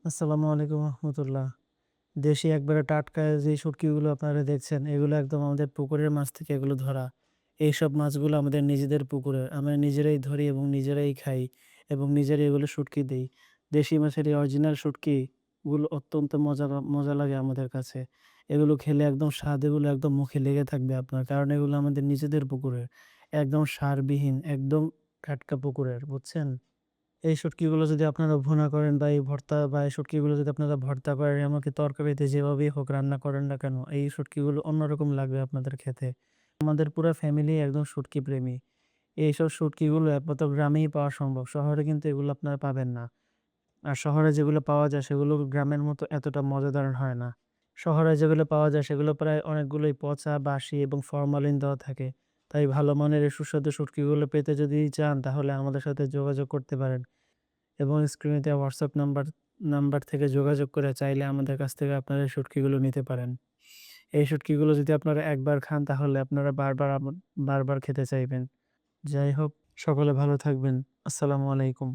আসসালামু আলাইকুম রহমতুল্লাহ। দেশি একবারে টাটকা যে শুটকিগুলো আপনারা দেখছেন, এগুলো একদম আমাদের পুকুরের মাছ থেকে এগুলো ধরা। এইসব মাছগুলো আমাদের নিজেদের পুকুরের। আমরা নিজেরাই ধরি এবং নিজেরাই খাই এবং নিজেরাই এগুলো শুটকি দেই। দেশি মাছের এই অরিজিনাল শুটকিগুলো অত্যন্ত মজা লাগে আমাদের কাছে। এগুলো খেলে একদম স্বাদ এগুলো একদম মুখে লেগে থাকবে আপনার। কারণ এগুলো আমাদের নিজেদের পুকুরের। একদম সারবিহীন, একদম টাটকা পুকুরের, বুঝছেন? এই শুটকিগুলো যদি আপনারা ভুনা করেন বা এই ভর্তা বা এই শুটকিগুলো যদি আপনারা ভর্তা করেন, এমনকি তরকারিতে যেভাবেই হোক রান্না করেন না কেন, এই শুটকিগুলো অন্যরকম লাগবে আপনাদের খেতে। আমাদের পুরা ফ্যামিলি একদম শুটকি প্রেমী। এইসব শুটকিগুলো একমাত্র গ্রামেই পাওয়া সম্ভব। শহরে কিন্তু এগুলো আপনারা পাবেন না। আর শহরে যেগুলো পাওয়া যায় সেগুলো গ্রামের মতো এতটা মজাদার হয় না। শহরে যেগুলো পাওয়া যায় সেগুলো প্রায় অনেকগুলোই পচা, বাসি এবং ফরমালিন দেওয়া থাকে। তাই ভালো মানের এই সুস্বাদু শুটকিগুলো পেতে যদি চান তাহলে আমাদের সাথে যোগাযোগ করতে পারেন। এবং স্ক্রিনে দেওয়া WhatsApp নাম্বার থেকে যোগাযোগ করে চাইলে আমাদের কাছ থেকে আপনারা এই শুটকিগুলো নিতে পারেন। এই শুটকিগুলো যদি আপনারা একবার খান তাহলে আপনারা বারবার খেতে চাইবেন। যাই হোক, সকলে ভালো থাকবেন। আসসালামু আলাইকুম।